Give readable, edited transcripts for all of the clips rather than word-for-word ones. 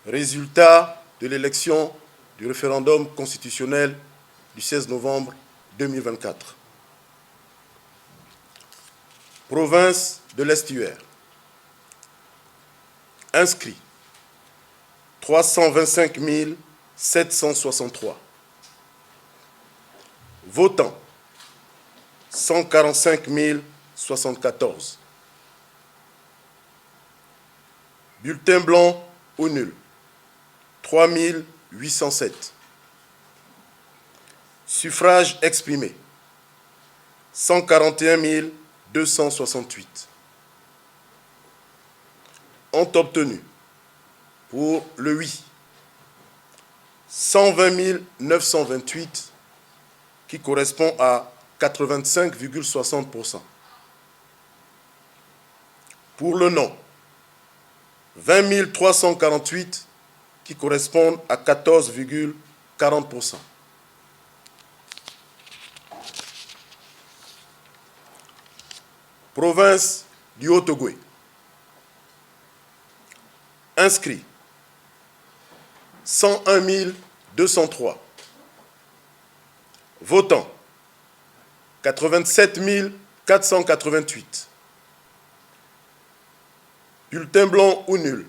Résultat de l'élection du référendum constitutionnel du 16 novembre 2024. Province de l'Estuaire. Inscrits 325 763. Votants 145 074. Bulletins blancs ou nuls 3 807. Suffrages exprimés 141 268. Ont obtenu pour le oui 120 928 qui correspond à 85,60%. Pour le non 20 348 qui correspondent à 14,40%. Province du Haut-Ogooué. Inscrits 101 203. Votants 87 488. Bulletins blancs ou nuls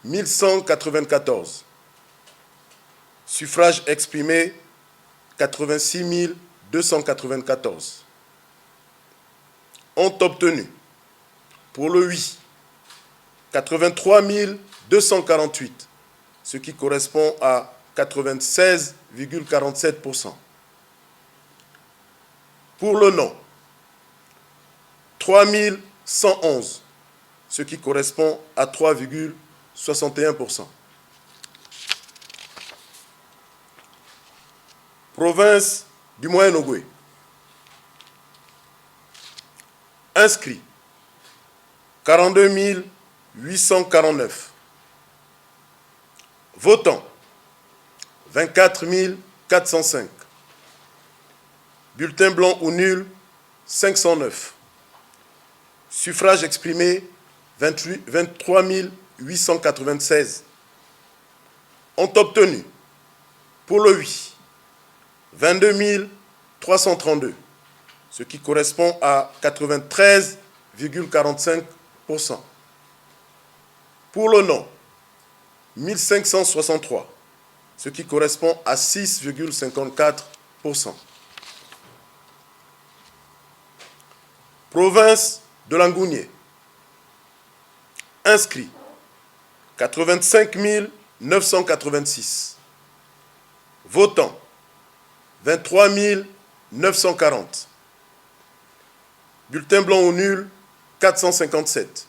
1194. Suffrages exprimés 86 294. Ont obtenu pour le oui 83 248, ce qui correspond à 96,47%. Pour le non 3 111, ce qui correspond à 3,61%. Province du Moyen-Ogooué. Inscrits 42 849. Votants 24 405. Bulletins blancs ou nuls 509. Suffrages exprimés 23 896. Ont obtenu pour le oui 22 332, ce qui correspond à 93,45%. Pour le non 1563, ce qui correspond à 6,54%. Province de Langounié. Inscrits 85 986. Votants 23 940. Bulletins blancs ou nuls 457.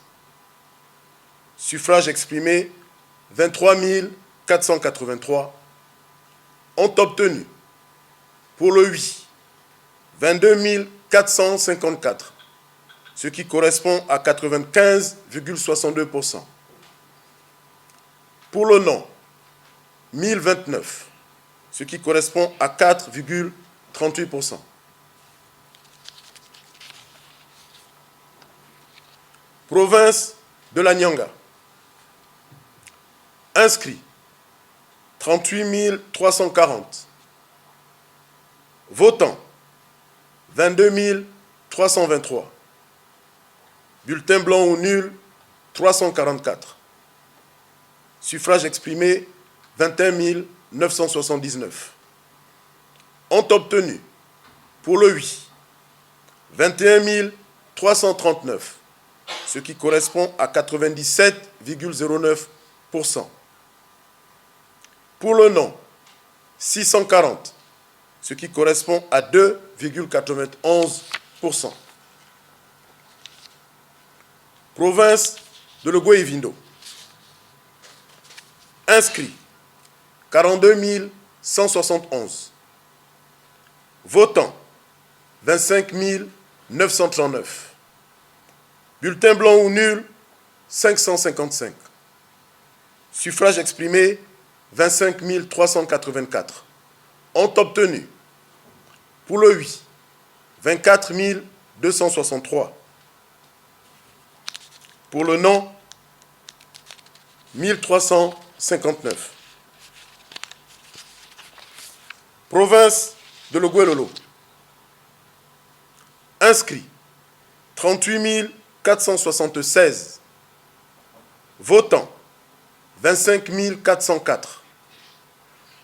Suffrages exprimés 23 483. Ont obtenu pour le oui 22 454, ce qui correspond à 95,62%. Pour le non 1029, ce qui correspond à 4,38%. Province de la Nyanga. Inscrits 38 340. Votants 22 323. Bulletins blancs ou nuls 344. Suffrages exprimés 21 979. Ont obtenu pour le oui 21 339, ce qui correspond à 97,09%. Pour le non 640, ce qui correspond à 2,91%. Province de l'Ogooué-Vindo. Inscrits 42 171. Votants 25 939. Bulletins blancs ou nuls 555. Suffrages exprimés 25 384. Ont obtenu pour le oui 24 263. Pour le non 1300 59. Province de Logouelolo. Inscrits 38 476. Votants 25 404.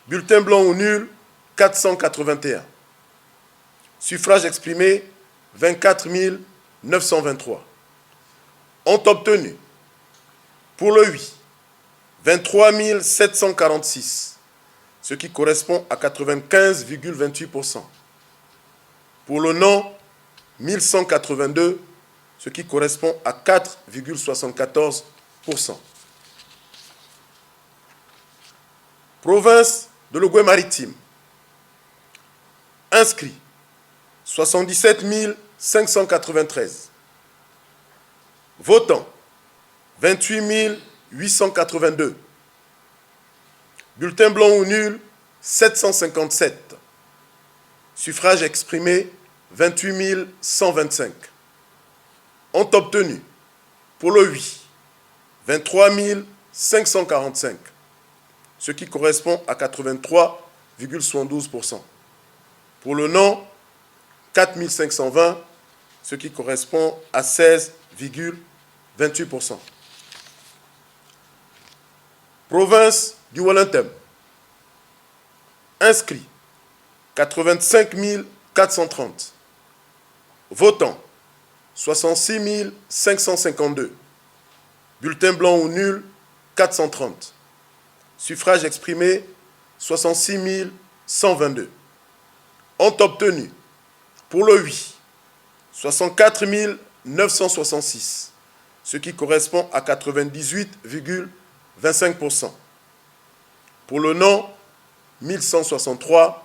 Bulletins blancs ou nuls 481. Suffrages exprimés 24 923. Ont obtenu pour le oui 23 746, ce qui correspond à 95,28%. Pour le non, 1182, ce qui correspond à 4,74%. Province de l'Ogooué-Maritime. Inscrits 77 593. Votants 28 882. Bulletins blancs ou nuls 757. Suffrages exprimés 28 125. Ont obtenu pour le oui 23 545, ce qui correspond à 83,72%. Pour le non, 4 520, ce qui correspond à 16,28%. Province du Wallintem. Inscrits 85 430. Votants 66 552. Bulletins blancs ou nuls 430. Suffrages exprimés 66 122. Ont obtenu pour le oui 64 966, ce qui correspond à 98,25%. Pour le non, 1163,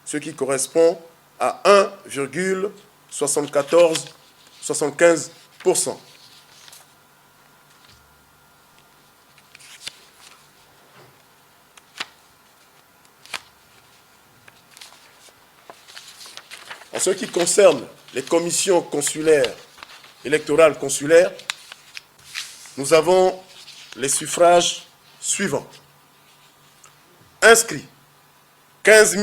ce qui correspond à 1,75%. En ce qui concerne les commissions consulaires, électorales consulaires, nous avons les suffrages suivants. Inscrits 15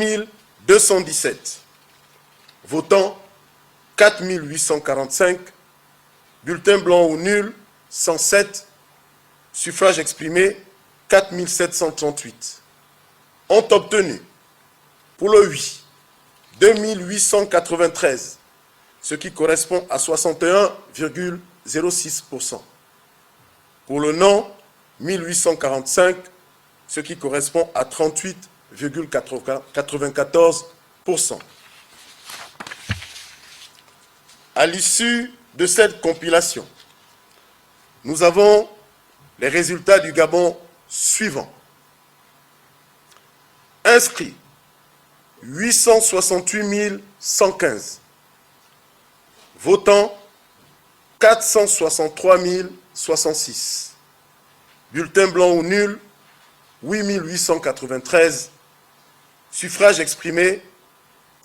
217. Votants 4 845. Bulletins blancs ou nuls 107. Suffrages exprimés 4 738. Ont obtenu pour le oui 2893, ce qui correspond à 61,06%. Pour le non, 1845, ce qui correspond à 38,94%. À l'issue de cette compilation, nous avons les résultats du Gabon suivants. Inscrits 868 115. Votants 463 066. Bulletins blancs ou nuls 8 893. Suffrages exprimés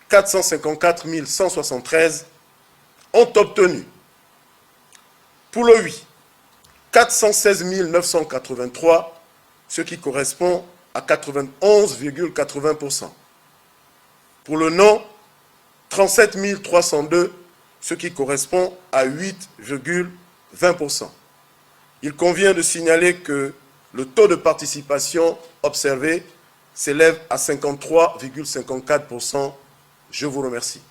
454 173. Ont obtenu pour le oui 416 983, ce qui correspond à 91,80%. Pour le non, 37 302, ce qui correspond à 8,20%. Il convient de signaler que le taux de participation observé s'élève à 53,54%. Je vous remercie.